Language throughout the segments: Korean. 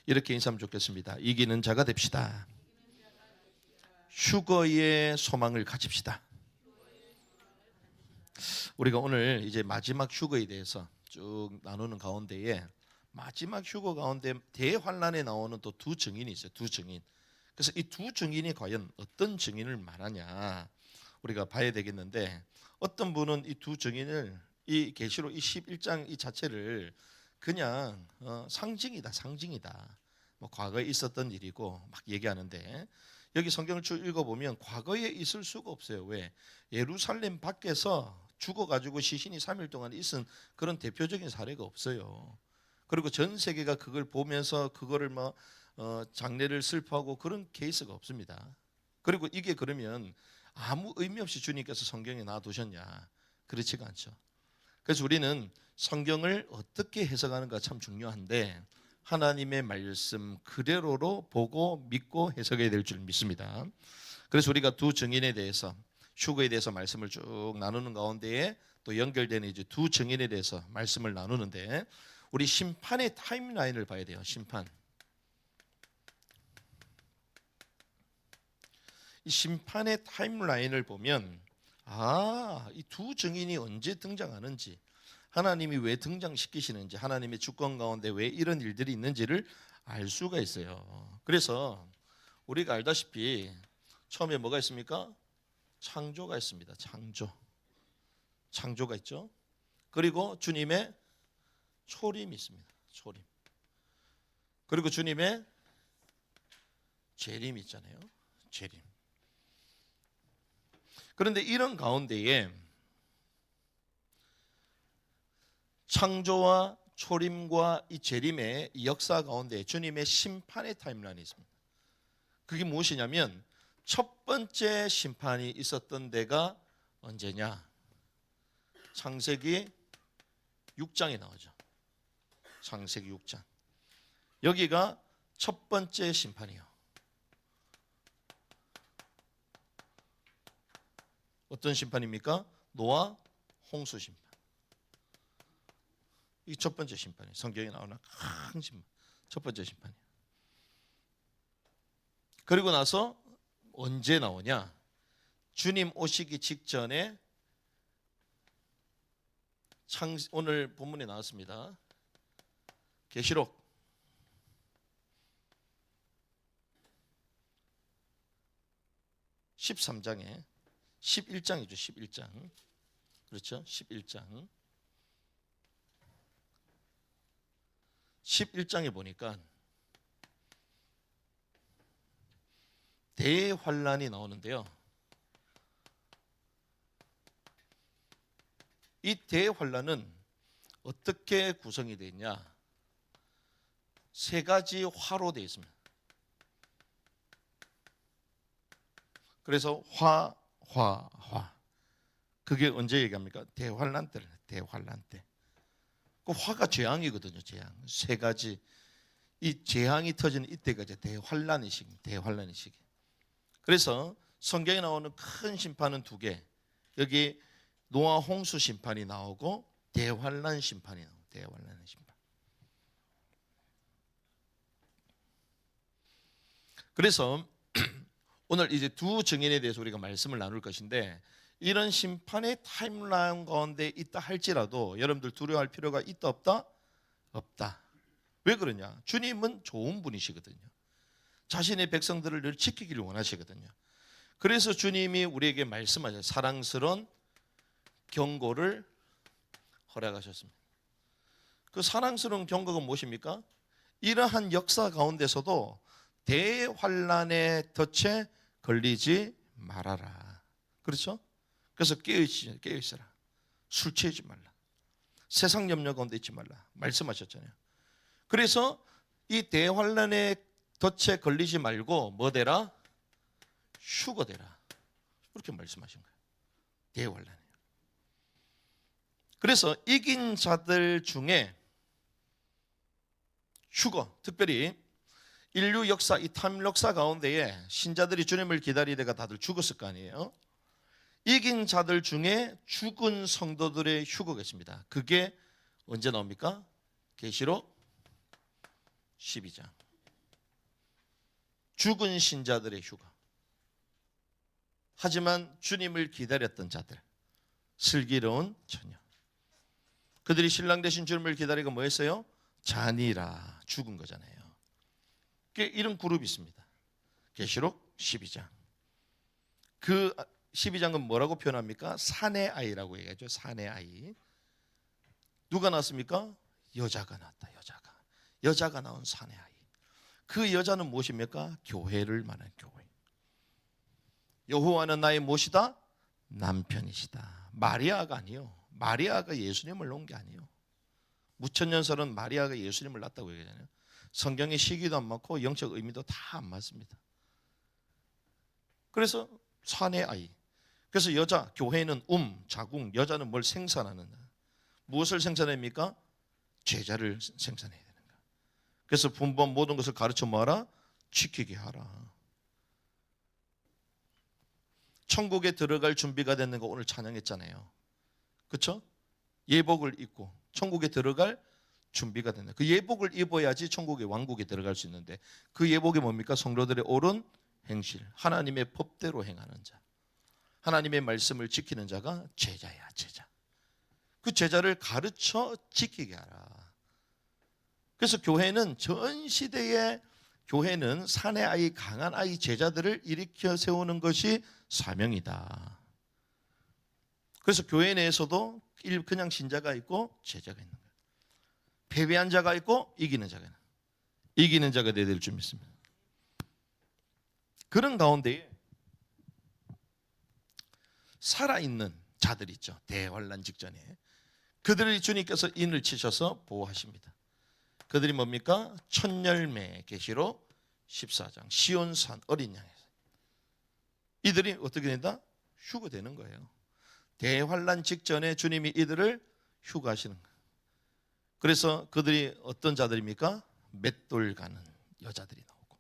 이렇게 인사하면 좋겠습니다. 이기는 자가 됩시다. 휴거의 소망을 가집시다. 우리가 오늘 이제 마지막 휴거에 대해서 쭉 나누는 가운데에 마지막 휴거 가운데 대환란에 나오는 또 두 증인이 있어요. 두 증인. 그래서 이 두 증인이 과연 어떤 증인을 말하냐 우리가 봐야 되겠는데, 어떤 분은 이 두 증인을 이 계시록 이 11장 이 자체를 그냥 상징이다, 상징이다. 뭐 과거에 있었던 일이고 막 얘기하는데, 여기 성경을 쭉 읽어보면 과거에 있을 수가 없어요. 왜? 예루살렘 밖에서 죽어가지고 시신이 3일 동안 있은 그런 대표적인 사례가 없어요. 그리고 전 세계가 그걸 보면서 그거를 장례를 슬퍼하고 그런 케이스가 없습니다. 그리고 이게 그러면 아무 의미 없이 주님께서 성경에 놔두셨냐? 그렇지가 않죠. 그래서 우리는 성경을 어떻게 해석하는가 참 중요한데, 하나님의 말씀 그대로로 보고 믿고 해석해야 될 줄 믿습니다. 그래서 우리가 두 증인에 대해서, 휴거에 대해서 말씀을 쭉 나누는 가운데에 또 연결되는 이제 두 증인에 대해서 말씀을 나누는데, 우리 심판의 타임라인을 봐야 돼요. 심판. 이 심판의 타임라인을 보면 이 두 증인이 언제 등장하는지, 하나님이 왜 등장시키시는지, 하나님의 주권 가운데 왜 이런 일들이 있는지를 알 수가 있어요. 그래서 우리가 알다시피 처음에 뭐가 있습니까? 창조가 있습니다. 창조가 있죠. 그리고 주님의 초림이 있습니다. 초림. 그리고 주님의 재림이 있잖아요. 재림. 그런데 이런 가운데에 창조와 초림과 이 재림의 역사 가운데 주님의 심판의 타임라인이 있습니다. 그게 무엇이냐면, 첫 번째 심판이 있었던 데가 언제냐? 창세기 6장에 나오죠. 창세기 6장. 여기가 첫 번째 심판이에요. 어떤 심판입니까? 노아 홍수 심판. 이 첫 번째 심판이에요. 성경에 나오는 큰 심판. 첫 번째 심판이에요. 그리고 나서 언제 나오냐? 주님 오시기 직전에 오늘 본문에 나왔습니다. 계시록 13장에 11장이죠. 11장. 그렇죠? 11장. 11장에 보니까 대환란이 나오는데요. 이 대환란은 어떻게 구성이 되어 있냐? 세 가지 화로 되어 있습니다. 그래서 화. 그게 언제 얘기합니까? 대환란 때를. 대환란 때. 그 화가 재앙이거든요. 재앙. 세 가지. 이 재앙이 터지는 이때가 이제 대환란의 시기. 대환란의 시기. 그래서 성경에 나오는 큰 심판은 두 개. 여기 노아 홍수 심판이 나오고 대환란 심판이 나오고, 대환란의 심판. 그래서 오늘 이제 두 증인에 대해서 우리가 말씀을 나눌 것인데, 이런 심판의 타임라인 가운데 있다 할지라도 여러분들 두려워할 필요가 있다 없다? 없다. 왜 그러냐? 주님은 좋은 분이시거든요. 자신의 백성들을 늘 지키기를 원하시거든요. 그래서 주님이 우리에게 말씀하셔요. 사랑스러운 경고를 허락하셨습니다. 그 사랑스러운 경고가 무엇입니까? 이러한 역사 가운데서도 대환란의 덫에 걸리지 말아라. 그렇죠? 그래서 깨어있어라. 술 취하지 말라. 세상 염려 가운데 있지 말라. 말씀하셨잖아요. 그래서 이 대환란의 덫에 걸리지 말고 뭐 되라? 휴거되라. 그렇게 말씀하신 거예요. 대환란이에요. 그래서 이긴 자들 중에 휴거, 특별히 인류 역사, 이 타임 역사 가운데에 신자들이 주님을 기다리다가 다들 죽었을 거 아니에요. 이긴 자들 중에 죽은 성도들의 휴거가 있습니다. 그게 언제 나옵니까? 계시록 12장. 죽은 신자들의 휴가. 하지만 주님을 기다렸던 자들, 슬기로운 처녀. 그들이 신랑 되신 주님을 기다리고 뭐 했어요? 잔이라 죽은 거잖아요. 이런 그룹이 있습니다. 계시록 12장. 그 12장은 뭐라고 표현합니까? 산의 아이라고 얘기하죠. 산의 아이. 누가 나왔습니까? 여자가 나왔다. 여자가 나온 산의 아이. 그 여자는 무엇입니까? 교회를 말하는 교회. 여호와는 나의 무엇이다? 남편이시다. 마리아가 아니요. 마리아가 예수님을 낳은 게 아니요. 무천년설은 마리아가 예수님을 낳았다고 얘기하잖아요. 성경의 시기도 안 맞고 영적 의미도 다 안 맞습니다. 그래서 산의 아이. 그래서 여자, 교회는 자궁, 여자는 뭘 생산하는, 무엇을 생산합니까? 제자를 생산해야 되는 거야. 그래서 분번 모든 것을 가르쳐 뭐하라? 지키게 하라. 천국에 들어갈 준비가 되는 거 오늘 찬양했잖아요. 그렇죠? 예복을 입고 천국에 들어갈 준비가 된다. 그 예복을 입어야지 천국의 왕국에 들어갈 수 있는데 그 예복이 뭡니까? 성도들의 옳은 행실, 하나님의 법대로 행하는 자, 하나님의 말씀을 지키는 자가 제자야, 제자. 그 제자를 가르쳐 지키게 하라. 그래서 교회는 전 시대의 교회는 산의 아이, 강한 아이 제자들을 일으켜 세우는 것이 사명이다. 그래서 교회 내에서도 그냥 신자가 있고 제자가 있는 거예요. 패배한 자가 있고 이기는 자가 있는 거예요. 이기는 자가 되어야 될 줄 믿습니다. 그런 가운데 살아있는 자들 있죠. 대환란 직전에 그들을 주님께서 인을 치셔서 보호하십니다. 그들이 뭡니까? 첫 열매, 계시록 14장 시온산 어린 양에서 이들이 어떻게 된다? 휴거되는 거예요. 대환란 직전에 주님이 이들을 휴거하시는 거예요. 그래서 그들이 어떤 자들입니까? 맷돌 가는 여자들이 나오고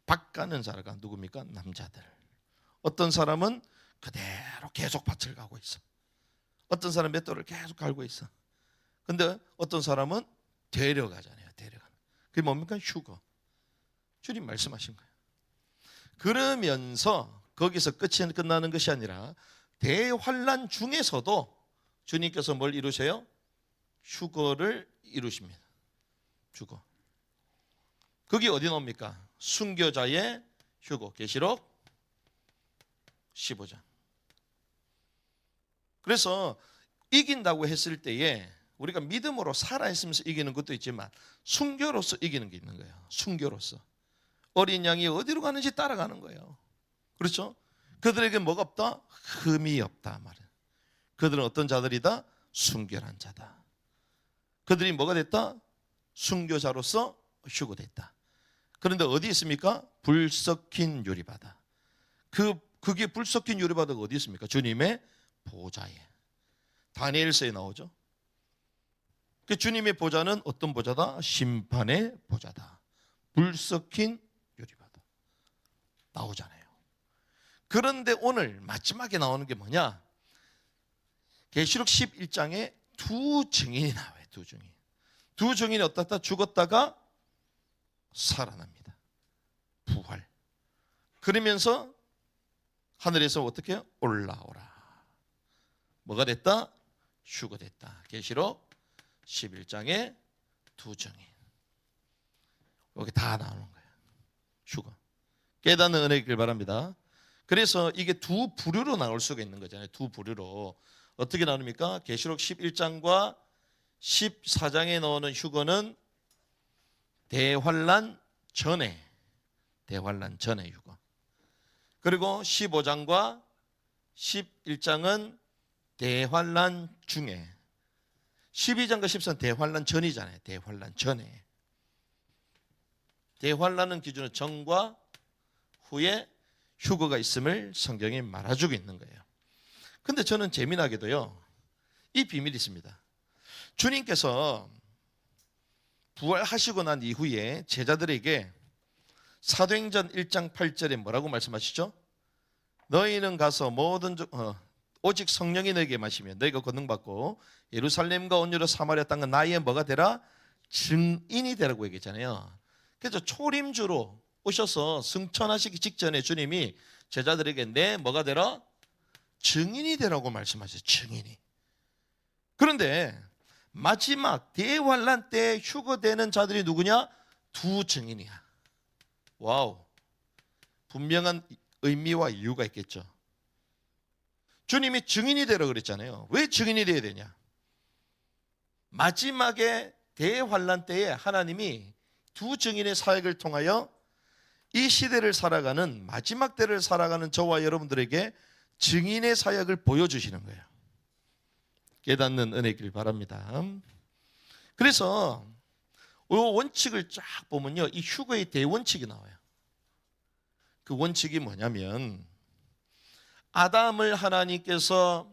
밭 가는 자가 누굽니까? 남자들. 어떤 사람은 그대로 계속 밭을 가고 있어. 어떤 사람은 맷돌을 계속 갈고 있어. 근데 어떤 사람은 데려가잖아요. 데려가는. 그게 뭡니까? 휴거. 주님 말씀하신 거예요. 그러면서 거기서 끝이 끝나는 것이 아니라 대환란 중에서도 주님께서 뭘 이루세요? 휴거를 이루십니다. 휴거. 그게 어디 나옵니까? 순교자의 휴거. 계시록 15장. 그래서 이긴다고 했을 때에 우리가 믿음으로 살아있으면서 이기는 것도 있지만 순교로서 이기는 게 있는 거예요. 순교로서. 어린 양이 어디로 가는지 따라가는 거예요. 그렇죠? 그들에게 뭐가 없다? 흠이 없다 말이에요. 그들은 어떤 자들이다? 순결한 자다. 그들이 뭐가 됐다? 순교자로서 휴거됐다. 그런데 어디 있습니까? 불 섞인 유리바다. 그게 불 섞인 유리바다가 어디 있습니까? 주님의 보좌에. 다니엘서에 나오죠. 그 주님의 보좌는 어떤 보좌다? 심판의 보좌다. 불 섞인 유리바다. 나오잖아요. 그런데 오늘 마지막에 나오는 게 뭐냐? 계시록 11장에 두 증인이 나와요. 두 증인. 두 증인이 어떻다? 죽었다가 살아납니다. 부활. 그러면서 하늘에서 어떻게 해요? 올라오라. 뭐가 됐다? 휴거됐다. 계시록 11장에 두 증인. 여기 다 나오는 거예요. 휴거. 깨닫는 은혜 있길 바랍니다. 그래서 이게 두 부류로 나올 수가 있는 거잖아요. 두 부류로. 어떻게 나눕니까? 계시록 11장과 14장에 나오는 휴거는 대환란 전에 휴거. 그리고 15장과 11장은 대환란 중에, 12장과 14장은 대환란 전이잖아요. 대환란 전에. 대환란은 기준으로 전과 후에 휴거가 있음을 성경이 말해주고 있는 거예요. 근데 저는 재미나게도요, 이 비밀이 있습니다. 주님께서 부활하시고 난 이후에 제자들에게 사도행전 1장 8절에 뭐라고 말씀하시죠? 너희는 가서 오직 성령이 너에게 마시면 너희가 권능받고 예루살렘과 온 유다 사마리아 땅은 나의 뭐가 되라? 증인이 되라고 얘기했잖아요. 그래서 초림주로 오셔서 승천하시기 직전에 주님이 제자들에게 내 뭐가 되라? 증인이 되라고 말씀하셨어요. 증인이. 그런데 마지막 대환란 때 휴거되는 자들이 누구냐? 두 증인이야. 와우. 분명한 의미와 이유가 있겠죠. 주님이 증인이 되라 그랬잖아요. 왜 증인이 돼야 되냐? 마지막에 대환란 때에 하나님이 두 증인의 사역을 통하여 이 시대를 살아가는 마지막 때를 살아가는 저와 여러분들에게 증인의 사역을 보여주시는 거예요. 깨닫는 은혜길 바랍니다. 그래서 이 원칙을 쫙 보면요, 이 휴거의 대원칙이 나와요. 그 원칙이 뭐냐면 아담을 하나님께서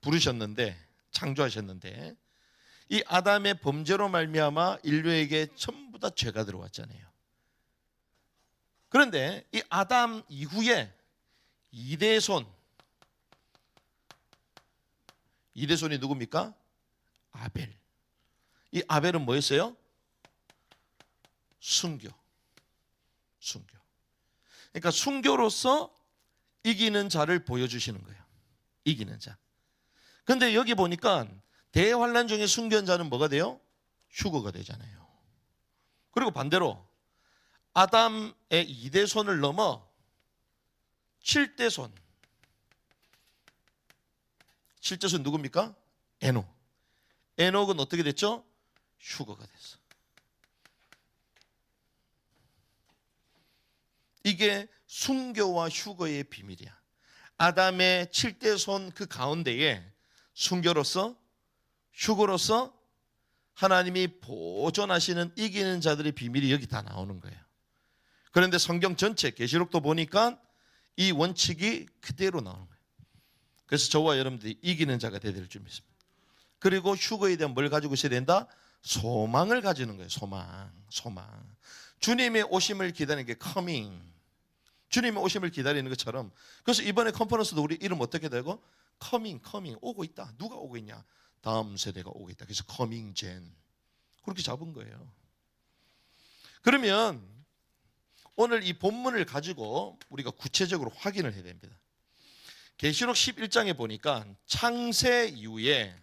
부르셨는데, 창조하셨는데 이 아담의 범죄로 말미암아 인류에게 전부 다 죄가 들어왔잖아요. 그런데 이 아담 이후에 이대손이 누굽니까? 아벨. 이 아벨은 뭐였어요? 순교. 그러니까 순교로서 이기는 자를 보여주시는 거예요. 이기는 자. 그런데 여기 보니까 대환란 중에 순교한 자는 뭐가 돼요? 휴거가 되잖아요. 그리고 반대로 아담의 2대손을 넘어 7대손. 7대손 누굽니까? 에녹. 에녹은 어떻게 됐죠? 휴거가 됐어. 이게 순교와 휴거의 비밀이야. 아담의 7대손 그 가운데에 순교로서 휴거로서 하나님이 보존하시는 이기는 자들의 비밀이 여기 다 나오는 거예요. 그런데 성경 전체 계시록도 보니까 이 원칙이 그대로 나오는 거예요. 그래서 저와 여러분들이 이기는 자가 되야 될 줄 믿습니다. 그리고 휴거에 대한 뭘 가지고 있어야 된다? 소망을 가지는 거예요. 소망. 주님의 오심을 기다리는 게 coming. 주님의 오심을 기다리는 것처럼. 그래서 이번에 컨퍼런스도 우리 이름 어떻게 되고? coming 오고 있다. 누가 오고 있냐? 다음 세대가 오고 있다. 그래서 coming gen. 그렇게 잡은 거예요. 그러면 오늘 이 본문을 가지고 우리가 구체적으로 확인을 해야 됩니다. 계시록 11장에 보니까 창세 이후에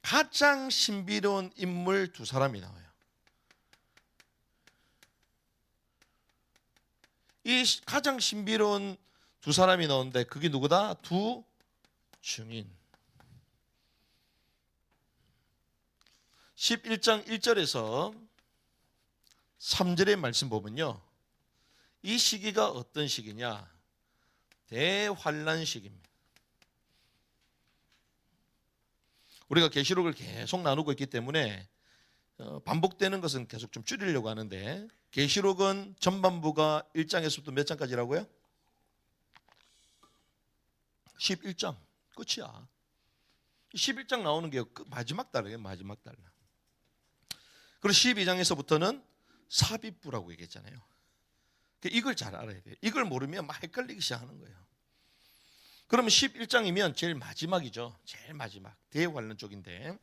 가장 신비로운 인물 두 사람이 나와요. 이 가장 신비로운 두 사람이 나오는데 그게 누구다? 두 증인. 11장 1절에서 3절의 말씀 보면요, 이 시기가 어떤 시기냐? 대환란 시기입니다. 우리가 계시록을 계속 나누고 있기 때문에 반복되는 것은 계속 좀 줄이려고 하는데, 계시록은 전반부가 1장에서부터 몇 장까지라고요? 11장 끝이야. 11장 나오는 게 마지막 달이에요. 마지막 달. 그리고 12장에서부터는 삽입부라고 얘기했잖아요. 이걸 잘 알아야 돼요. 이걸 모르면 막 헷갈리기 시작하는 거예요. 그러면 11장이면 제일 마지막이죠. 제일 마지막 대환란 쪽인데,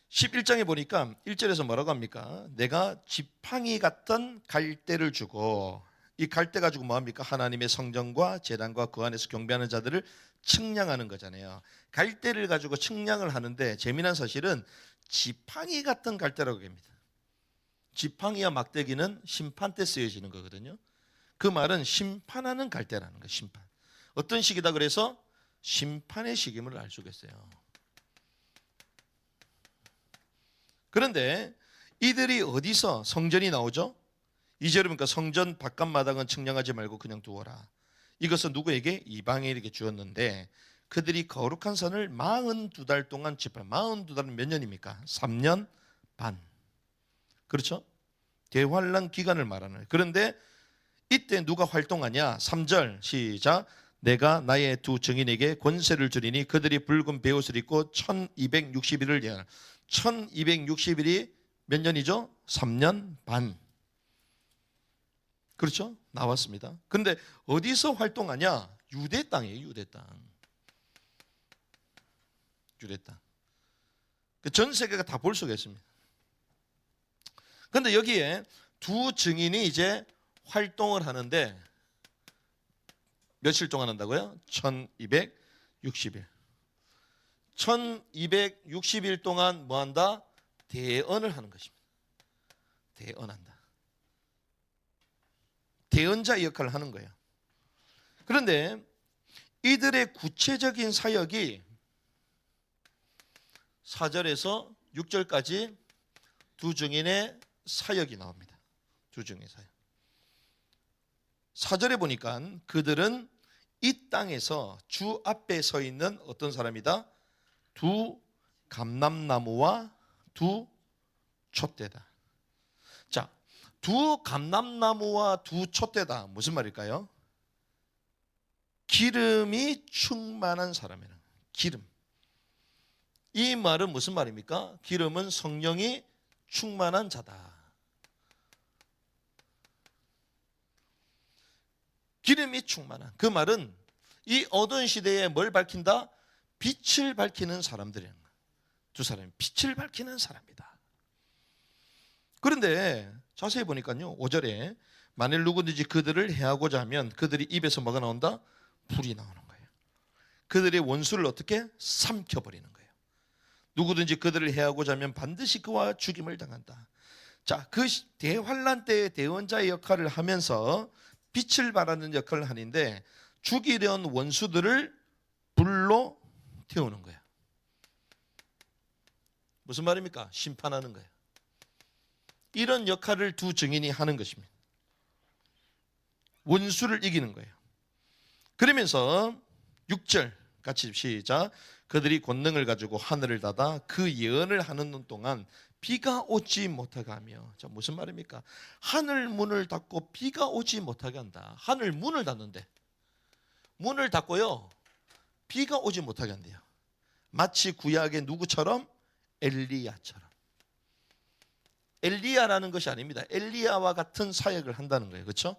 11장에 보니까 1절에서 뭐라고 합니까? 내가 지팡이 같던 갈대를 주고, 이 갈대 가지고 뭐합니까? 하나님의 성전과 제단과 그 안에서 경배하는 자들을 측량하는 거잖아요. 갈대를 가지고 측량을 하는데 재미난 사실은 지팡이 같은 갈대라고 합니다. 지팡이와 막대기는 심판 때 쓰여지는 거거든요. 그 말은 심판하는 갈대라는 거예요. 심판. 어떤 시기다 그래서 심판의 시기임을 알 수가 있어요. 그런데 이들이 어디서 성전이 나오죠? 2절에 보니까 성전 바깥마당은 측량하지 말고 그냥 두어라. 이것은 누구에게? 이방인에게 주었는데 그들이 거룩한 선을 42달 동안 집합. 42달은 몇 년입니까? 3년 반. 그렇죠? 대환란 기간을 말하는 거예요. 그런데 이때 누가 활동하냐? 3절 시작. 내가 나의 두 증인에게 권세를 주리니 그들이 붉은 베옷을 입고 1260일을 예하라. 1260일이 몇 년이죠? 3년 반. 그렇죠? 나왔습니다. 그런데 어디서 활동하냐? 유대 땅이에요. 유대 땅. 전 세계가 다 볼 수가 있습니다. 근데 여기에 두 증인이 이제 활동을 하는데 며칠 동안 한다고요? 1260일. 1260일 동안 뭐 한다? 대언을 하는 것입니다. 대언한다. 대언자 역할을 하는 거예요. 그런데 이들의 구체적인 사역이 4절에서 6절까지 두 증인의 사역이 나옵니다. 두 증인의 사역. 4절에 보니까 그들은 이 땅에서 주 앞에 서 있는 어떤 사람이다? 두 감람나무와 두 촛대다. 자, 두 감람나무와 두 촛대다. 무슨 말일까요? 기름이 충만한 사람이라. 기름. 이 말은 무슨 말입니까? 기름은 성령이 충만한 자다. 기름이 충만한. 그 말은 이 어두운 시대에 뭘 밝힌다? 빛을 밝히는 사람들이라는 거예요. 두 사람이 빛을 밝히는 사람이다. 그런데 자세히 보니까요, 5절에 만일 누구든지 그들을 해하고자 하면 그들이 입에서 뭐가 나온다? 불이 나오는 거예요. 그들의 원수를 어떻게? 삼켜버리는 거예요. 누구든지 그들을 해하고자 하면 반드시 그와 죽임을 당한다. 자, 그 대환란 때의 대언자의 역할을 하면서 빛을 발하는 역할을 하는데 죽이려는 원수들을 불로 태우는 거예요. 무슨 말입니까? 심판하는 거예요. 이런 역할을 두 증인이 하는 것입니다. 원수를 이기는 거예요. 그러면서 6절 같이 시작. 그들이 권능을 가지고 하늘을 닫아 그 예언을 하는 동안 비가 오지 못하게 하며. 자, 무슨 말입니까? 하늘 문을 닫고 비가 오지 못하게 한다. 하늘 문을 닫는데 문을 닫고요 비가 오지 못하게 한대요. 마치 구약의 누구처럼? 엘리야처럼. 엘리야라는 것이 아닙니다. 엘리야와 같은 사역을 한다는 거예요. 그렇죠?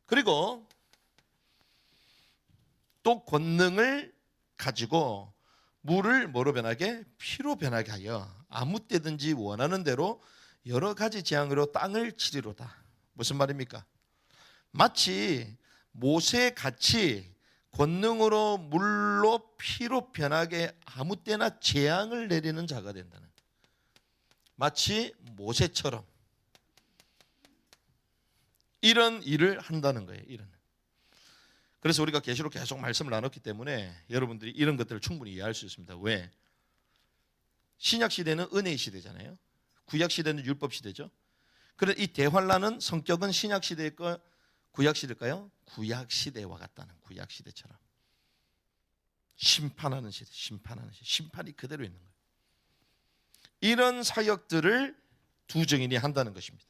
그리고 또 권능을 가지고 물을 뭐로 변하게? 피로 변하게 하여 아무 때든지 원하는 대로 여러 가지 재앙으로 땅을 치리로다. 무슨 말입니까? 마치 모세같이 권능으로 물로 피로 변하게 아무 때나 재앙을 내리는 자가 된다는, 마치 모세처럼 이런 일을 한다는 거예요. 이런. 그래서 우리가 계시록 계속 말씀을 나눴기 때문에 여러분들이 이런 것들을 충분히 이해할 수 있습니다. 왜? 신약 시대는 은혜의 시대잖아요. 구약 시대는 율법 시대죠. 그런데 이 대환란은 성격은 신약 시대일까 구약 시대일까요? 구약 시대와 같다는, 구약 시대처럼 심판하는 시대, 심판하는 시대, 심판이 그대로 있는 거예요. 이런 사역들을 두 증인이 한다는 것입니다.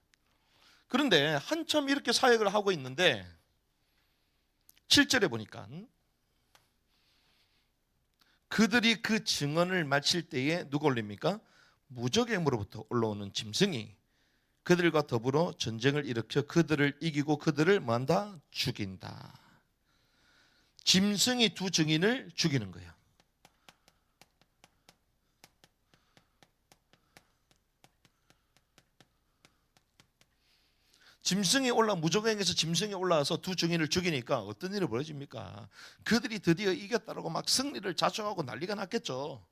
그런데 한참 이렇게 사역을 하고 있는데 7절에 보니까 그들이 그 증언을 마칠 때에 누가 올립니까? 무적행으로부터 올라오는 짐승이 그들과 더불어 전쟁을 일으켜 그들을 이기고 그들을 뭐한다? 죽인다. 짐승이 두 증인을 죽이는 거예요. 무적행에서 짐승이 올라와서 두 증인을 죽이니까 어떤 일이 벌어집니까? 그들이 드디어 이겼다라고 막 승리를 자청하고 난리가 났겠죠.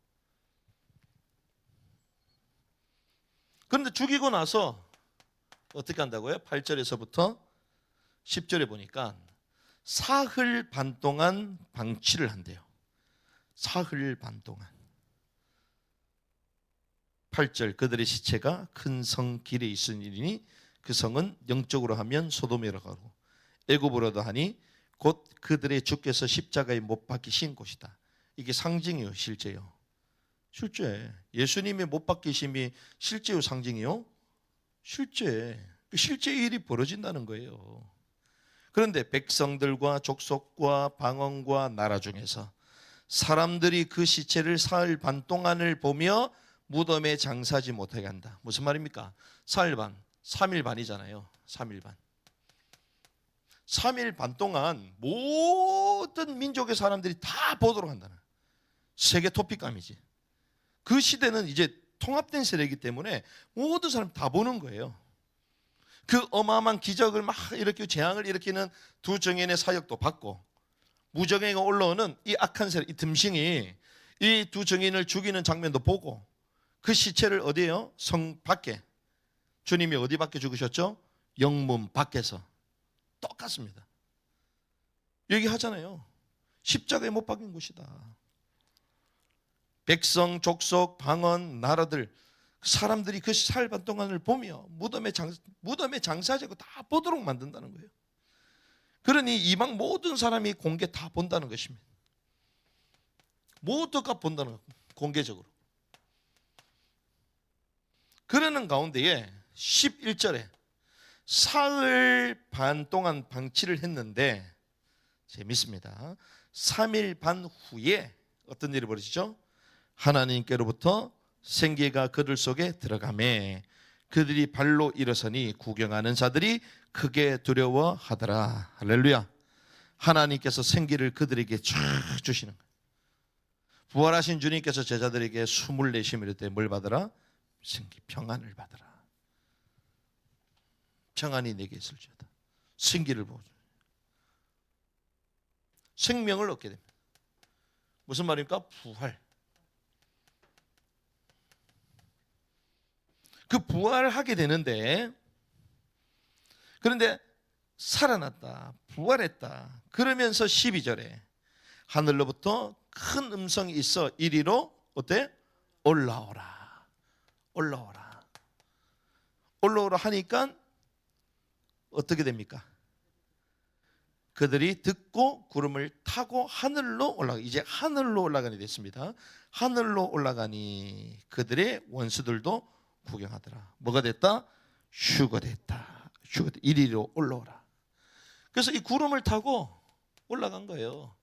그런데 죽이고 나서 어떻게 한다고요? 8절에서부터 10절에 보니까 사흘 반 동안 방치를 한대요. 사흘 반 동안. 8절 그들의 시체가 큰 성 길에 있으니 그 성은 영적으로 하면 소돔이라고 하고 애굽으로도 하니 곧 그들의 주께서 십자가에 못 박히신 곳이다. 이게 상징이요, 실제요. 실제 예수님이 못 박히심이 실제요, 상징이요? 실제 일이 벌어진다는 거예요. 그런데 백성들과 족속과 방언과 나라 중에서 사람들이 그 시체를 사흘 반 동안을 보며 무덤에 장사하지 못하게 한다. 무슨 말입니까? 사흘 반, 3일 반이잖아요. 3일 반. 3일 반 동안 모든 민족의 사람들이 다 보도록 한다는, 세계 토픽감이지. 그 시대는 이제 통합된 세례이기 때문에 모든 사람 다 보는 거예요. 그 어마어마한 기적을 막 이렇게 재앙을 일으키는 두 증인의 사역도 받고, 무정예가 올라오는 이 악한 세력, 이 듬싱이 이 두 증인을 죽이는 장면도 보고, 그 시체를 어디에요? 성 밖에, 주님이 어디 밖에 죽으셨죠? 영문 밖에서. 똑같습니다. 얘기하잖아요. 십자가에 못 박힌 곳이다. 백성, 족속, 방언, 나라들, 사람들이 그 살반 동안을 보며 무덤에 장사하고 다 보도록 만든다는 거예요. 그러니 이방 모든 사람이 공개 다 본다는 것입니다. 모두가 본다는 거예요. 공개적으로. 그러는 가운데에 11절에 사흘 반 동안 방치를 했는데, 재밌습니다. 3일 반 후에 어떤 일이 벌어지죠? 하나님께로부터 생기가 그들 속에 들어가매 그들이 발로 일어서니 구경하는 자들이 크게 두려워하더라. 할렐루야. 하나님께서 생기를 그들에게 쫙 주시는 거예요. 부활하신 주님께서 제자들에게 숨을 내쉬밀 때 뭘 받으라? 생기, 평안을 받으라. 평안이 내게 있을지어다. 생기를 보여줘. 생명을 얻게 됩니다. 무슨 말입니까? 부활. 그 부활하게 되는데, 그런데 살아났다, 부활했다. 그러면서 12절에 하늘로부터 큰 음성이 있어 이리로 어때? 올라오라. 올라오라. 올라오라 하니까 어떻게 됩니까? 그들이 듣고 구름을 타고 하늘로 올라가. 이제 하늘로 올라가니 됐습니다. 하늘로 올라가니 그들의 원수들도 구경하더라. 뭐가 됐다? 휴거됐다. 휴거됐다. 이리로 올라오라. 그래서 이 구름을 타고 올라간 거예요.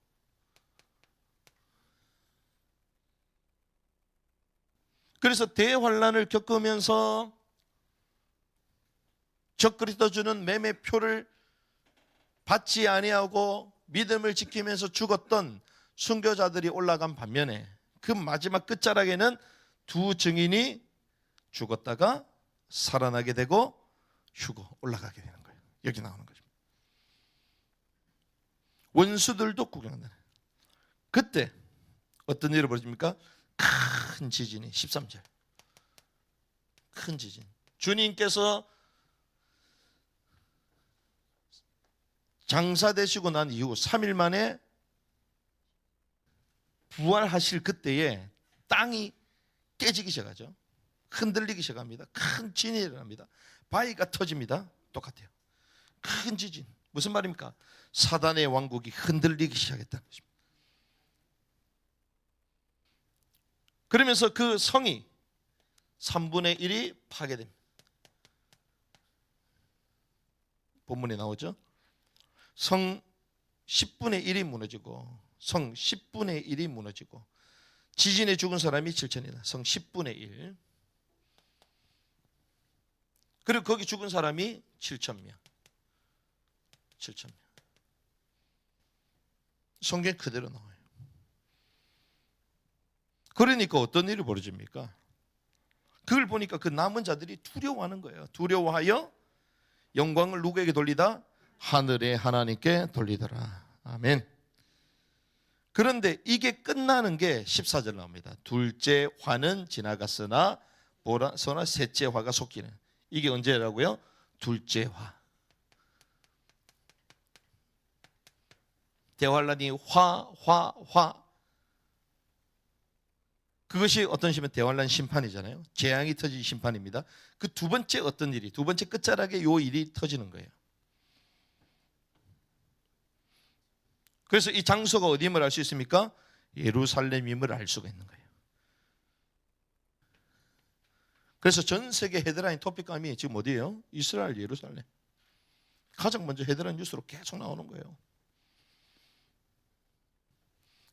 그래서 대환란을 겪으면서 적그리스도 주는 매매표를 받지 아니하고 믿음을 지키면서 죽었던 순교자들이 올라간 반면에 그 마지막 끝자락에는 두 증인이 죽었다가 살아나게 되고 휴거 올라가게 되는 거예요. 여기 나오는 거죠. 원수들도 구경한다. 그때 어떤 일이 벌어집니까? 큰 지진이 13절. 큰 지진. 주님께서 장사되시고 난 이후 3일 만에 부활하실 그때에 땅이 깨지기 시작하죠. 흔들리기 시작합니다. 큰 진이 일어납니다. 바위가 터집니다. 똑같아요. 큰 지진. 무슨 말입니까? 사단의 왕국이 흔들리기 시작했다는 것입니다. 그러면서 그 성이 3분의 1이 파괴됩니다. 본문에 나오죠. 성 10분의 1이 무너지고 성 10분의 1이 무너지고 지진에 죽은 사람이 7천이다. 성 10분의 1. 그리고 거기 죽은 사람이 7,000명. 7,000명. 성경 그대로 나와요. 그러니까 어떤 일이 벌어집니까? 그걸 보니까 그 남은 자들이 두려워하는 거예요. 두려워하여 영광을 누구에게 돌리다? 하늘의 하나님께 돌리더라. 아멘. 그런데 이게 끝나는 게 14절 나옵니다. 둘째 화는 지나갔으나 보라서나 셋째 화가 속기는. 이게 언제라고요? 둘째 화. 대환란이 화. 그것이 어떤 심은 대환란 심판이잖아요. 재앙이 터진 심판입니다. 그 두 번째 어떤 일이, 두 번째 끝자락에 요 일이 터지는 거예요. 그래서 이 장소가 어디임을 알 수 있습니까? 예루살렘임을 알 수가 있는 거예요. 그래서 전 세계 헤드라인 토픽감이 지금 어디예요? 이스라엘, 예루살렘. 가장 먼저 헤드라인 뉴스로 계속 나오는 거예요.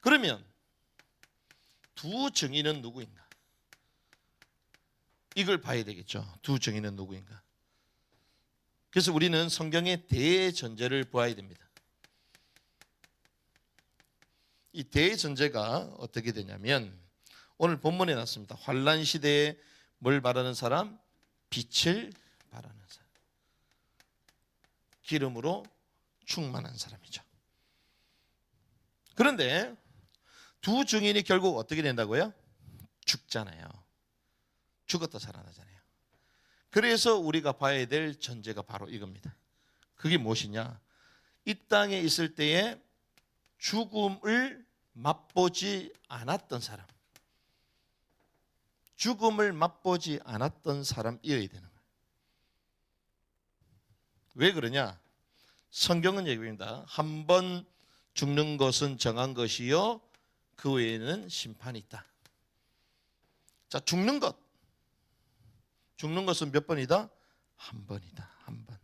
그러면 두 증인은 누구인가? 이걸 봐야 되겠죠. 두 증인은 누구인가? 그래서 우리는 성경의 대전제를 보아야 됩니다. 이 대전제가 어떻게 되냐면 오늘 본문에 났습니다. 환란 시대에 뭘 바라는 사람? 빛을 바라는 사람. 기름으로 충만한 사람이죠. 그런데 두 증인이 결국 어떻게 된다고요? 죽잖아요. 죽었다 살아나잖아요. 그래서 우리가 봐야 될 전제가 바로 이겁니다. 그게 무엇이냐? 이 땅에 있을 때에 죽음을 맛보지 않았던 사람, 죽음을 맛보지 않았던 사람이어야 되는 거예요. 왜 그러냐? 성경은 얘기합니다. 한 번 죽는 것은 정한 것이요 그 외에는 심판이 있다. 자, 죽는 것은 몇 번이다? 한 번이다. 한 번.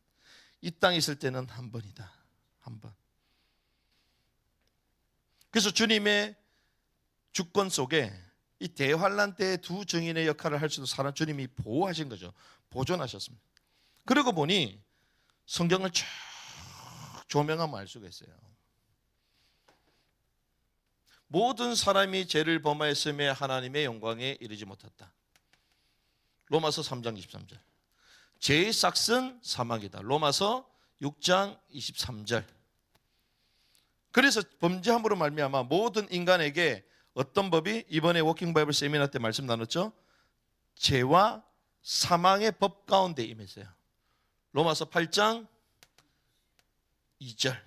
이 땅에 있을 때는 한 번이다. 한 번. 그래서 주님의 주권 속에 이 대환란 때 두 증인의 역할을 할 수 있는 사람 주님이 보호하신 거죠. 보존하셨습니다. 그러고 보니 성경을 쭉 조명하면 알 수가 있어요. 모든 사람이 죄를 범하였음에 하나님의 영광에 이르지 못했다. 로마서 3장 23절. 죄의 삭은 사망이다. 로마서 6장 23절. 그래서 범죄함으로 말미암아 모든 인간에게 어떤 법이, 이번에 워킹 바이블 세미나 때 말씀 나눴죠? 죄와 사망의 법 가운데 임했어요. 로마서 8장 2절.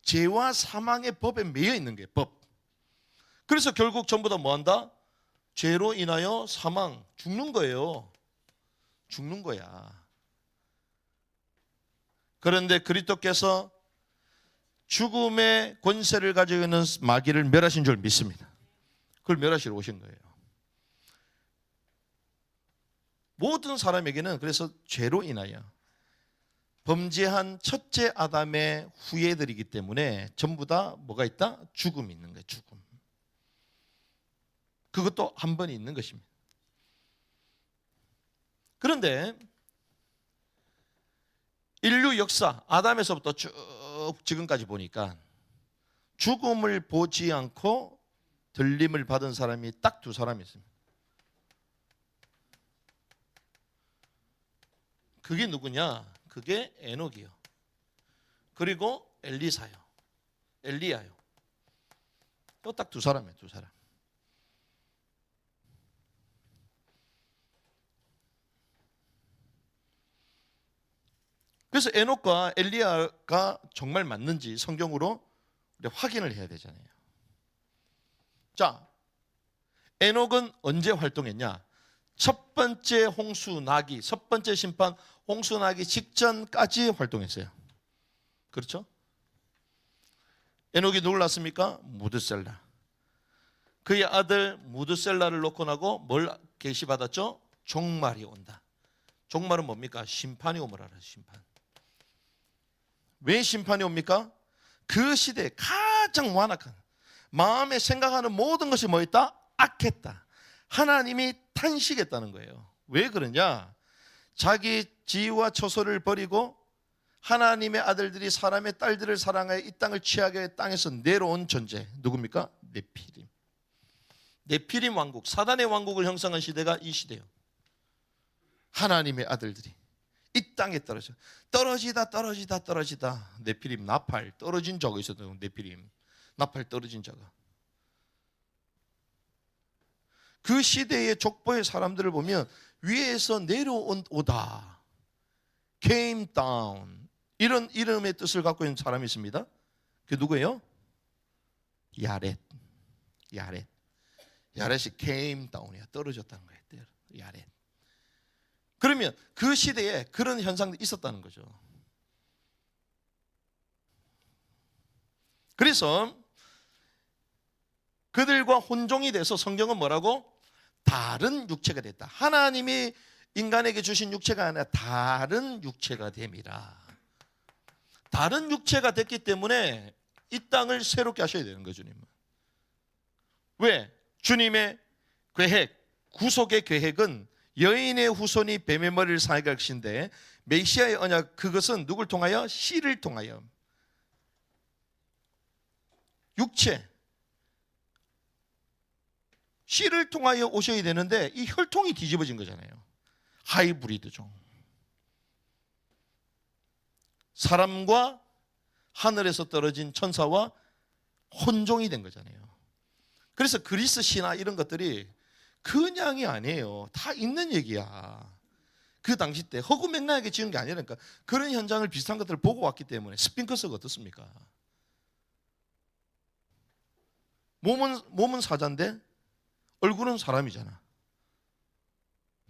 죄와 사망의 법에 매여 있는 게 법. 그래서 결국 전부 다 뭐한다? 죄로 인하여 사망, 죽는 거예요. 죽는 거야. 그런데 그리스도께서 죽음의 권세를 가지고 있는 마귀를 멸하신 줄 믿습니다. 그걸 멸하시러 오신 거예요. 모든 사람에게는 그래서 죄로 인하여 범죄한 첫째 아담의 후예들이기 때문에 전부 다 뭐가 있다? 죽음이 있는 거예요. 죽음. 그것도 한 번이 있는 것입니다. 그런데 인류 역사 아담에서부터 쭉 지금까지 보니까 죽음을 보지 않고 들림을 받은 사람이 딱 두 사람이 있습니다. 그게 누구냐? 그게 에녹이요. 그리고 엘리야요. 또 딱 두 사람이에요. 두 사람. 그래서 에녹과 엘리야가 정말 맞는지 성경으로 우리 확인을 해야 되잖아요. 자, 에녹은 언제 활동했냐? 첫 번째 홍수 나기, 첫 번째 심판 홍수 나기 직전까지 활동했어요. 그렇죠? 에녹이 누굴 낳습니까? 무드셀라. 그의 아들 무드셀라를 놓고 나고 뭘 계시받았죠? 종말이 온다. 종말은 뭡니까? 심판이 오므라 알아요. 심판. 왜 심판이 옵니까? 그 시대에 가장 완악한 마음에 생각하는 모든 것이 뭐였다? 악했다. 하나님이 탄식했다는 거예요. 왜 그러냐? 자기 지위와 처소를 버리고 하나님의 아들들이 사람의 딸들을 사랑하여 이 땅을 취하게 해 땅에서 내려온 존재 누굽니까? 네피림 왕국, 사단의 왕국을 형성한 시대가 이 시대예요. 하나님의 아들들이 이 땅에 떨어지다 네피림 나팔 떨어진 자가 있었던 네피림 나팔 떨어진 자가 그 시대의 족보의 사람들을 보면 위에서 내려오다 came down 이런 이름의 뜻을 갖고 있는 사람이 있습니다. 그게 누구예요? 야렛이 came down이야. 떨어졌다는 거예요. 야렛. 그러면 그 시대에 그런 현상들이 있었다는 거죠. 그래서 그들과 혼종이 돼서 성경은 뭐라고? 다른 육체가 됐다. 하나님이 인간에게 주신 육체가 아니라 다른 육체가 됨이라. 다른 육체가 됐기 때문에 이 땅을 새롭게 하셔야 되는 거죠. 주님은. 왜? 주님의 계획, 구속의 계획은 여인의 후손이 뱀의 머리를 상하게 할 것인데 메시아의 언약 그것은 누굴 통하여? 씨를 통하여. 육체. 씨를 통하여 오셔야 되는데 이 혈통이 뒤집어진 거잖아요. 하이브리드종. 사람과 하늘에서 떨어진 천사와 혼종이 된 거잖아요. 그래서 그리스 신화 이런 것들이 그냥이 아니에요. 다 있는 얘기야. 그 당시 때 허구맹랑하게 지은 게 아니라니까. 그런 현장을 비슷한 것들을 보고 왔기 때문에. 스핑크스가 어떻습니까? 몸은 사자인데 얼굴은 사람이잖아.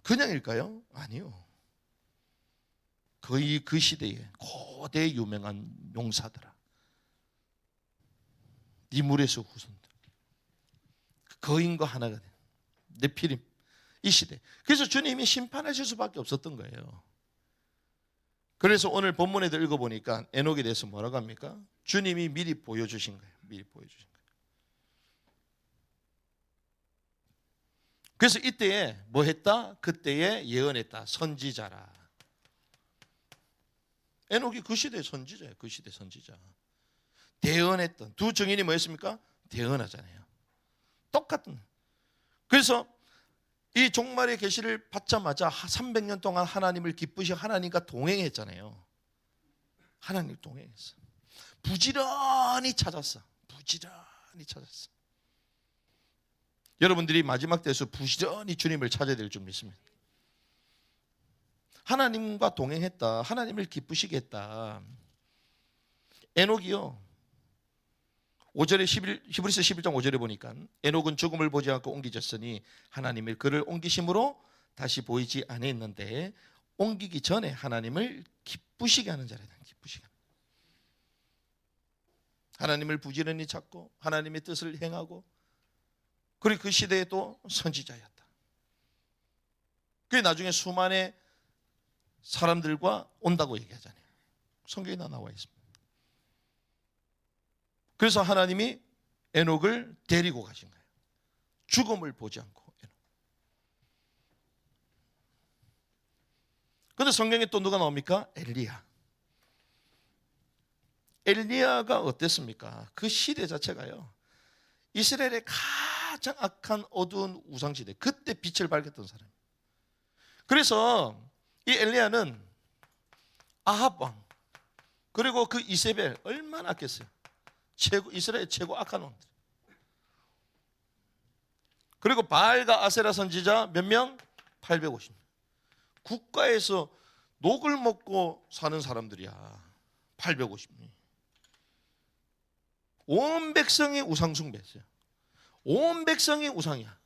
그냥일까요? 아니요. 거의 그 시대에 고대 유명한 용사들아, 니무레스 후손들, 거인과 하나가 된 네피림, 이 시대. 그래서 주님이 심판하실 수밖에 없었던 거예요. 그래서 오늘 본문에도 읽어보니까 에녹에 대해서 뭐라고 합니까? 주님이 미리 보여주신 거예요. 미리 보여주신 거예요. 그래서 이때에 뭐 했다? 그때에 예언했다. 선지자라. 에녹이 그 시대의 선지자예요. 그 시대 선지자. 대언했던 두 증인이 뭐였습니까? 대언하잖아요. 똑같은. 그래서 이 종말의 계시를 받자마자 300년 동안 하나님을 기쁘시 하나님과 동행했잖아요. 하나님 동행했어. 부지런히 찾았어. 부지런히 찾았어. 여러분들이 마지막 때에서 부지런히 주님을 찾아야 될 줄 믿습니다. 하나님과 동행했다. 하나님을 기쁘시게 했다. 에녹이요. 5절에 히브리서 11장 5절에 보니까 에녹은 죽음을 보지 않고 옮기졌으니 하나님을 그를 옮기심으로 다시 보이지 아니했는데 옮기기 전에 하나님을 기쁘시게 하는 자라다. 기쁘시게. 하나님을 부지런히 찾고 하나님의 뜻을 행하고 그리고 그 시대에 또 선지자였다. 그게 나중에 수많은 사람들과 온다고 얘기하잖아요. 성경에 다 나와 있습니다. 그래서 하나님이 에녹을 데리고 가신 거예요. 죽음을 보지 않고 에녹. 그런데 성경에 또 누가 나옵니까? 엘리야. 엘리야가 어땠습니까? 그 시대 자체가요, 이스라엘의 가장 악한 어두운 우상시대, 그때 빛을 밝혔던 사람. 그래서 이 엘리야는 아합 왕 그리고 그 이세벨 얼마나 악했어요. 이스라엘 최고 악한 왕들. 그리고 바알과 아세라 선지자 몇 명? 850명. 국가에서 녹을 먹고 사는 사람들이야. 850명. 온 백성이 우상 숭배했어요. 온 백성이 우상이야.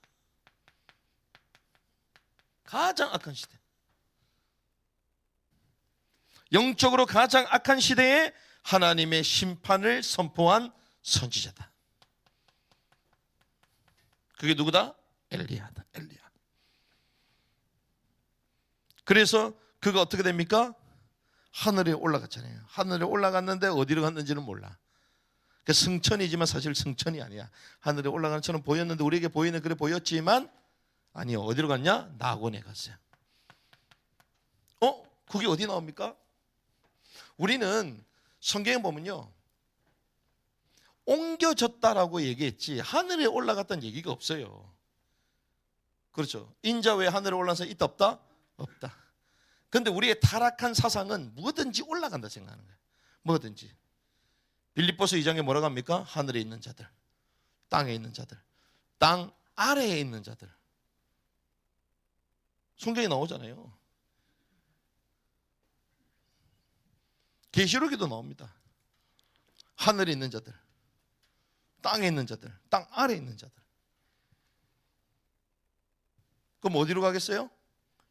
가장 악한 시대. 영적으로 가장 악한 시대에 하나님의 심판을 선포한 선지자다. 그게 누구다? 엘리야다. 엘리야. 그래서 그가 어떻게 됩니까? 하늘에 올라갔잖아요. 하늘에 올라갔는데 어디로 갔는지는 몰라. 그 승천이지만 사실 승천이 아니야. 하늘에 올라가는 처럼 보였는데 우리에게 보이는 그래 보였지만 아니요. 어디로 갔냐? 낙원에 갔어요. 그게 어디 나옵니까? 우리는 성경에 보면요, 옮겨졌다라고 얘기했지 하늘에 올라갔다는 얘기가 없어요. 그렇죠. 인자 외에 하늘에 올라가서 있다 없다? 없다. 그런데 우리의 타락한 사상은 뭐든지 올라간다 생각하는 거예요. 뭐든지. 빌립보서 2장에 뭐라고 합니까? 하늘에 있는 자들, 땅에 있는 자들, 땅 아래에 있는 자들. 성경에 나오잖아요. 계시록에도 나옵니다. 하늘에 있는 자들, 땅에 있는 자들, 땅 아래에 있는 자들. 그럼 어디로 가겠어요?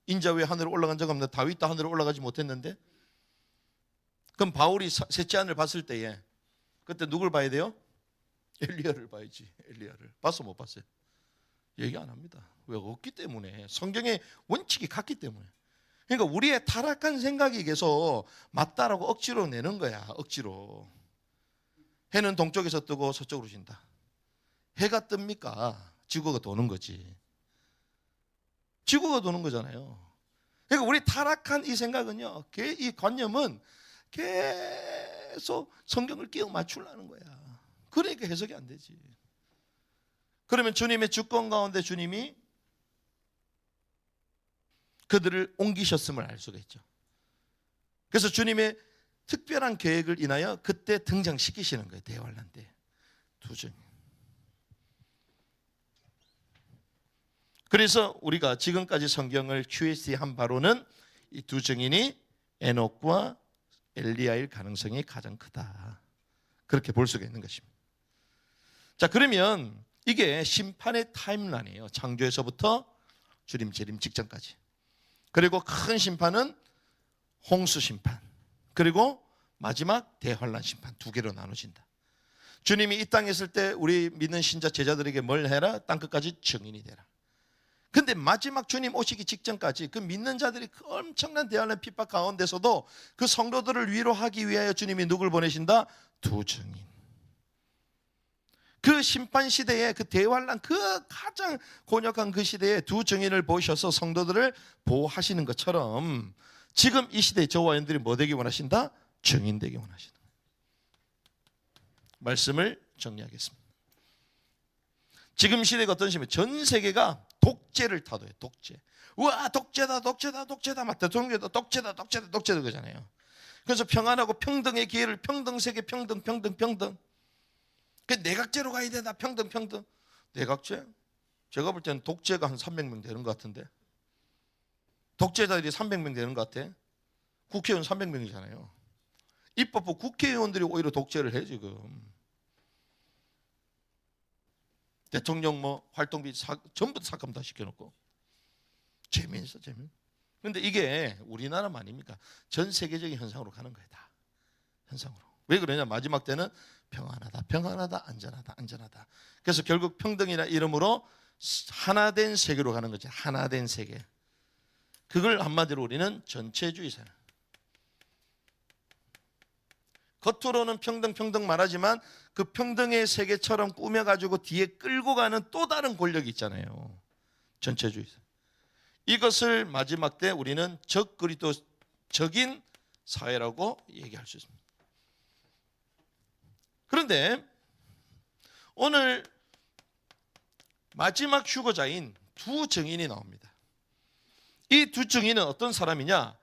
인자 왜 하늘에 올라간 적 없는데 다윗도 하늘에 올라가지 못했는데? 그럼 바울이 셋째 하늘 봤을 때에 그때 누굴 봐야 돼요? 엘리야를 봐야지. 엘리야를 봤어 못 봤어요? 얘기 안 합니다. 왜? 없기 때문에. 성경의 원칙이 같기 때문에. 그러니까 우리의 타락한 생각이 계속 맞다라고 억지로 내는 거야. 억지로. 해는 동쪽에서 뜨고 서쪽으로 진다. 해가 뜹니까? 지구가 도는 거지. 지구가 도는 거잖아요. 그러니까 우리 타락한 이 생각은요, 이 관념은 계속 성경을 끼워 맞추려는 거야. 그러니까 해석이 안 되지. 그러면 주님의 주권 가운데 주님이 그들을 옮기셨음을 알 수가 있죠. 그래서 주님의 특별한 계획을 인하여 그때 등장시키시는 거예요. 대환란 때 두 증인. 그래서 우리가 지금까지 성경을 QS한 바로는 이 두 증인이 에녹과 엘리야일 가능성이 가장 크다, 그렇게 볼 수가 있는 것입니다. 자, 그러면 이게 심판의 타임라인이에요. 창조에서부터 주님 재림 직전까지. 그리고 큰 심판은 홍수 심판, 그리고 마지막 대환란 심판, 두 개로 나눠진다. 주님이 이 땅에 있을 때 우리 믿는 신자 제자들에게 뭘 해라? 땅끝까지 증인이 되라. 근데 마지막 주님 오시기 직전까지 그 믿는 자들이 그 엄청난 대환란 핍박 가운데서도 그 성도들을 위로하기 위하여 주님이 누굴 보내신다? 두 증인. 그 심판 시대에, 그 대환란, 그 가장 곤욕한 그 시대에 두 증인을 보셔서 성도들을 보호하시는 것처럼 지금 이 시대에 저와 여러분들이 뭐 되기 원하신다? 증인 되기 원하신다. 말씀을 정리하겠습니다. 지금 시대가 어떤 시대면 전 세계가 독재를 타도해요. 독재. 우와, 독재다, 독재다, 독재다. 막 대통령도 독재다, 독재다, 독재다 그러잖아요. 그래서 평안하고 평등의 기회를 평등 세계 평등, 평등, 평등. 그 내각제로 가야 되다. 평등, 평등. 내각제? 제가 볼 때는 독재가 한 300명 되는 것 같은데. 독재자들이 300명 되는 것 같아. 국회의원 300명이잖아요. 입법부 국회의원들이 오히려 독재를 해 지금. 대통령 뭐 활동비 전부 삭감 다 시켜놓고. 재미있어, 재미. 근데 이게 우리나라만 아닙니까? 전 세계적인 현상으로 가는 거예요, 다. 현상으로. 왜 그러냐? 마지막 때는 평안하다, 평안하다, 안전하다, 안전하다. 그래서 결국 평등이라 이름으로 하나된 세계로 가는 거지. 하나된 세계. 그걸 한마디로 우리는 전체주의사. 겉으로는 평등 평등 말하지만 그 평등의 세계처럼 꾸며가지고 뒤에 끌고 가는 또 다른 권력이 있잖아요. 전체주의사. 이것을 마지막 때 우리는 적그리스도적인 사회라고 얘기할 수 있습니다. 그런데 오늘 마지막 휴거자인 두 증인이 나옵니다. 이 두 증인은 어떤 사람이냐?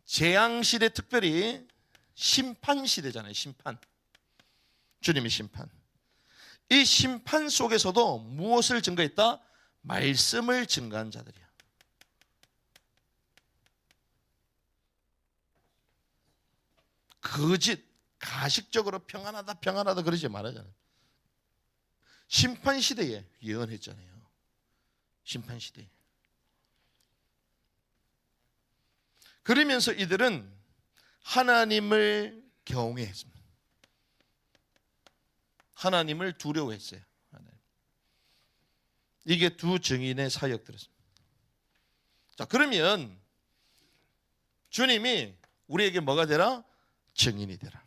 재앙시대, 특별히 심판시대잖아요. 심판. 주님의 심판. 이 심판 속에서도 무엇을 증거했다? 말씀을 증거한 자들이야. 거짓, 가식적으로 평안하다, 평안하다 그러지 말아잖아요. 심판시대에 예언했잖아요. 심판시대에. 그러면서 이들은 하나님을 경외했습니다. 하나님을 두려워했어요. 이게 두 증인의 사역들이었습니다. 자, 그러면 주님이 우리에게 뭐가 되라? 증인이 되라.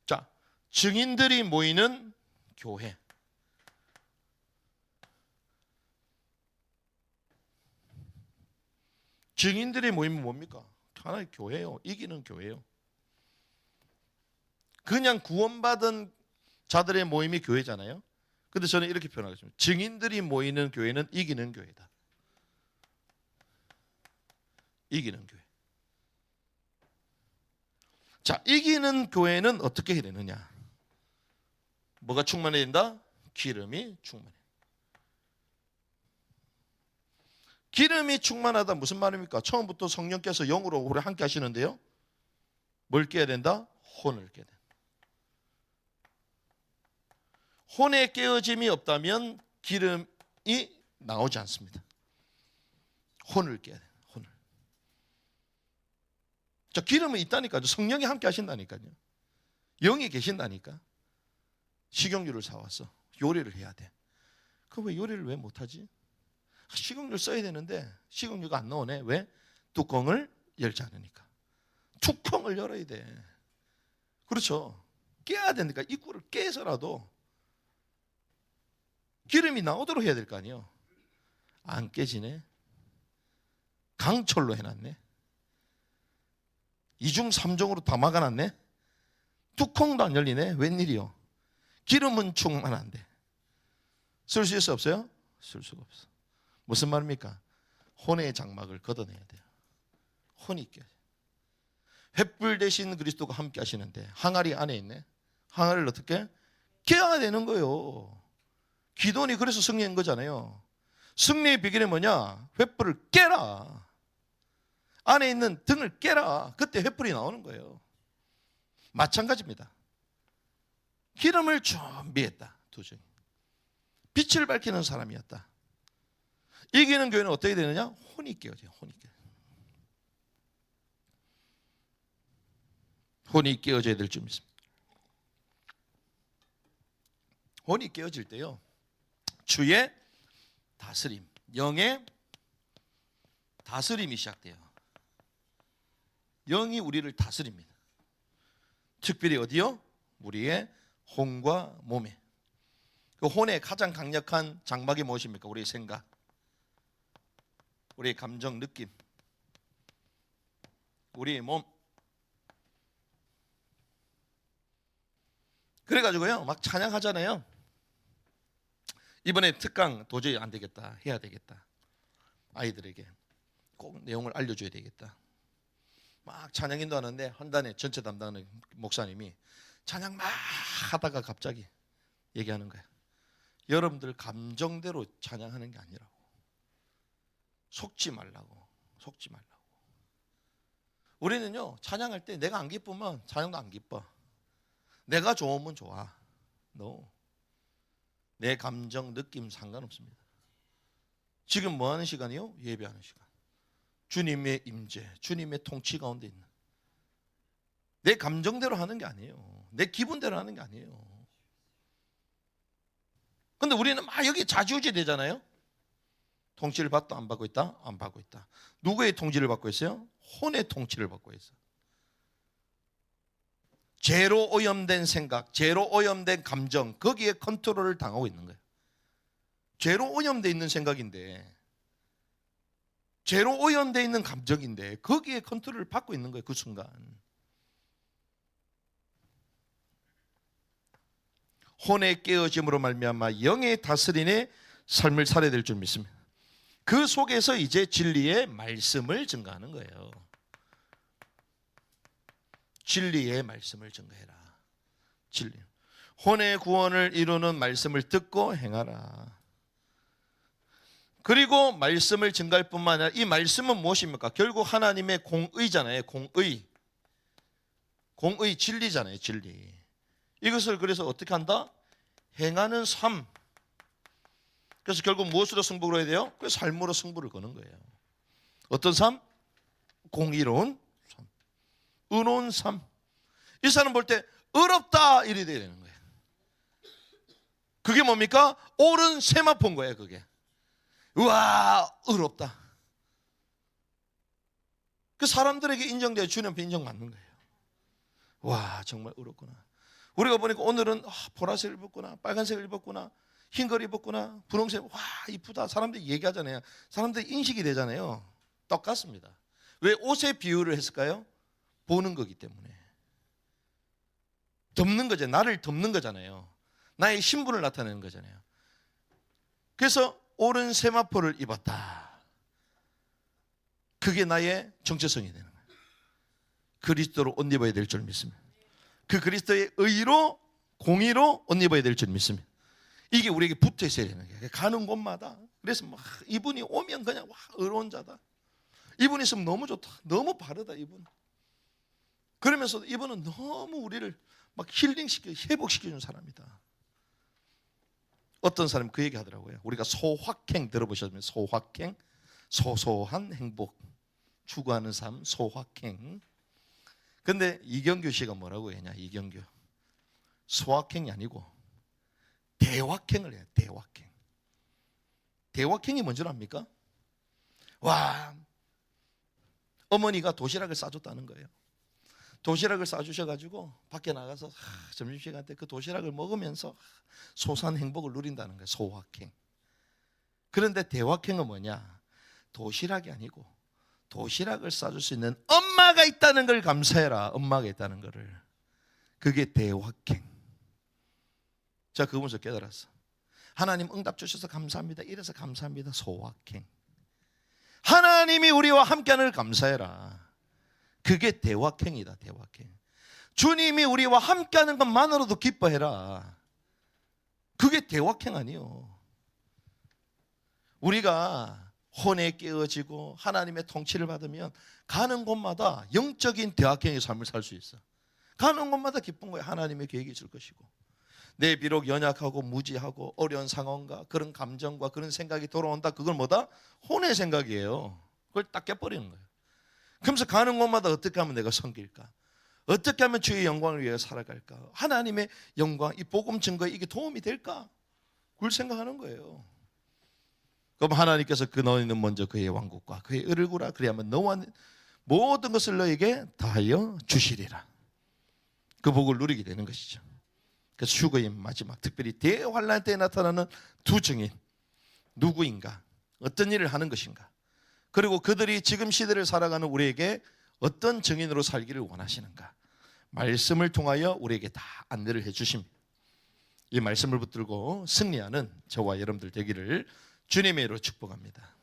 자, 증인들이 모이는 교회. 증인들이 모이면 뭡니까? 하나의 교회예요. 이기는 교회예요. 그냥 구원받은 자들의 모임이 교회잖아요. 근데 저는 이렇게 표현하겠습니다. 증인들이 모이는 교회는 이기는 교회다. 이기는 교회. 자, 이기는 교회는 어떻게 해야 되느냐? 뭐가 충만해야 된다? 기름이 충만해. 기름이 충만하다 무슨 말입니까? 처음부터 성령께서 영으로 우리 함께 하시는데요. 뭘 깨야 된다? 혼을 깨야 된다. 혼의 깨어짐이 없다면 기름이 나오지 않습니다. 혼을 깨야 돼요. 혼을. 자, 기름은 있다니까요. 성령이 함께 하신다니까요. 영이 계신다니까. 식용유를 사왔어. 요리를 해야 돼. 그럼 왜 요리를 왜 못하지? 식용유 써야 되는데 식용유가 안 나오네. 왜? 뚜껑을 열지 않으니까. 뚜껑을 열어야 돼. 그렇죠. 깨야 되니까 입구를 깨서라도 기름이 나오도록 해야 될 거 아니에요. 안 깨지네. 강철로 해놨네. 2중 3중으로 다 막아놨네. 뚜껑도 안 열리네. 웬일이요? 기름은 충만 안 돼. 쓸 수 있어 없어요? 쓸 수가 없어. 무슨 말입니까? 혼의 장막을 걷어내야 돼요. 혼이 있게. 횃불 대신 그리스도가 함께 하시는데 항아리 안에 있네. 항아리를 어떻게? 깨야 되는 거예요. 기도원이 그래서 승리한 거잖아요. 승리의 비결이 뭐냐? 횃불을 깨라. 안에 있는 등을 깨라. 그때 횃불이 나오는 거예요. 마찬가지입니다. 기름을 준비했다. 도저히. 빛을 밝히는 사람이었다. 이기는 교회는 어떻게 되느냐? 혼이 깨어져요. 혼이 깨어져요. 혼이 깨어져야 될 줄 믿습니다. 혼이 깨어질 때요, 주의 다스림, 영의 다스림이 시작돼요. 영이 우리를 다스립니다. 특별히 어디요? 우리의 혼과 몸에. 그 혼의 가장 강력한 장막이 무엇입니까? 우리의 생각, 우리의 감정, 느낌, 우리의 몸. 그래가지고요, 막 찬양하잖아요. 이번에 특강 도저히 안 되겠다, 해야 되겠다. 아이들에게 꼭 내용을 알려줘야 되겠다. 막 찬양인도 하는데 한단에 전체 담당하는 목사님이 찬양 막 하다가 갑자기 얘기하는 거야. 여러분들 감정대로 찬양하는 게 아니라고. 속지 말라고. 속지 말라고. 우리는요, 찬양할 때 내가 안 기쁘면 찬양도 안 기뻐. 내가 좋으면 좋아. No. 내 감정, 느낌 상관없습니다. 지금 뭐 하는 시간이요? 예배하는 시간. 주님의 임재, 주님의 통치 가운데 있는. 내 감정대로 하는 게 아니에요. 내 기분대로 하는 게 아니에요. 근데 우리는 막 여기 좌지우지 되잖아요. 통치를 받다 안 받고 있다? 안 받고 있다. 누구의 통치를 받고 있어요? 혼의 통치를 받고 있어요. 죄로 오염된 생각, 죄로 오염된 감정, 거기에 컨트롤을 당하고 있는 거예요. 죄로 오염되어 있는 생각인데, 죄로 오염되어 있는 감정인데 거기에 컨트롤을 받고 있는 거예요. 그 순간. 혼의 깨어짐으로 말미암아 영의 다스림의 삶을 살아야 될 줄 믿습니다. 그 속에서 이제 진리의 말씀을 증거하는 거예요. 진리의 말씀을 증거해라. 진리. 혼의 구원을 이루는 말씀을 듣고 행하라. 그리고 말씀을 증거할 뿐만 아니라 이 말씀은 무엇입니까? 결국 하나님의 공의잖아요. 공의. 공의 진리잖아요. 진리. 이것을 그래서 어떻게 한다? 행하는 삶. 그래서 결국 무엇으로 승부를 해야 돼요? 그 삶으로 승부를 거는 거예요. 어떤 삶? 공의로운 삶. 의로운 삶. 이 사람 볼 때 어렵다 이래 돼야 되는 거예요. 그게 뭡니까? 옳은 세마포인 거예요. 그게. 우와, 어렵다. 그 사람들에게 인정돼야 주님 앞에 인정받는 거예요. 와, 정말 어렵구나. 우리가 보니까 오늘은 보라색 입었구나, 빨간색 입었구나, 흰걸 입었구나, 분홍색, 와 이쁘다. 사람들이 얘기하잖아요. 사람들이 인식이 되잖아요. 똑같습니다. 왜 옷의 비유를 했을까요? 보는 거기 때문에. 덮는 거죠. 나를 덮는 거잖아요. 나의 신분을 나타내는 거잖아요. 그래서 옳은 세마포를 입었다. 그게 나의 정체성이 되는 거예요. 그리스도로 옷 입어야 될 줄 믿습니다. 그 그리스도의 의로, 공의로 옷 입어야 될 줄 믿습니다. 이게 우리에게 붙어 있어야 되는 거예요. 가는 곳마다. 그래서 막 이분이 오면 그냥 와, 의로운 자다. 이분이 있으면 너무 좋다. 너무 바르다 이분. 그러면서 이분은 너무 우리를 막 힐링시켜, 회복시켜주는 사람이다. 어떤 사람이 그 얘기 하더라고요. 우리가 소확행 들어보셨으면 소확행, 소소한 행복 추구하는 삶, 소확행. 근데 이경규 씨가 뭐라고 했냐? 이경규 소확행이 아니고 대확행을 해요. 대확행. 대확행이 뭔 줄 압니까? 와, 어머니가 도시락을 싸줬다는 거예요. 도시락을 싸주셔가지고 밖에 나가서 점심시간 때 그 도시락을 먹으면서 소소한 행복을 누린다는 거예요. 소확행. 그런데 대확행은 뭐냐? 도시락이 아니고 도시락을 싸줄 수 있는 엄마가 있다는 걸 감사해라. 엄마가 있다는 거를. 그게 대확행. 자, 그분서 깨달았어. 하나님 응답 주셔서 감사합니다. 이래서 감사합니다. 소확행. 하나님이 우리와 함께하는 걸 감사해라. 그게 대확행이다. 대확행. 주님이 우리와 함께하는 것만으로도 기뻐해라. 그게 대확행 아니요. 우리가 혼에 깨어지고 하나님의 통치를 받으면 가는 곳마다 영적인 대확행의 삶을 살 수 있어. 가는 곳마다 기쁜 거야. 하나님의 계획이 있을 것이고. 내 비록 연약하고 무지하고 어려운 상황과 그런 감정과 그런 생각이 돌아온다. 그걸 뭐다? 혼의 생각이에요. 그걸 딱 깨버리는 거예요. 그러면서 가는 곳마다 어떻게 하면 내가 섬길까? 어떻게 하면 주의 영광을 위해 살아갈까? 하나님의 영광, 이 복음 증거에 이게 도움이 될까? 그걸 생각하는 거예요. 그럼 하나님께서 그 너희는 먼저 그의 왕국과 그의 의를 구하라. 그래야만 너와 모든 것을 너에게 다하여 주시리라. 그 복을 누리게 되는 것이죠. 그래서 휴거의 마지막, 특별히 대환란 때에 나타나는 두 증인, 누구인가? 어떤 일을 하는 것인가? 그리고 그들이 지금 시대를 살아가는 우리에게 어떤 증인으로 살기를 원하시는가? 말씀을 통하여 우리에게 다 안내를 해주십니다. 이 말씀을 붙들고 승리하는 저와 여러분들 되기를 주님의 이름으로 축복합니다.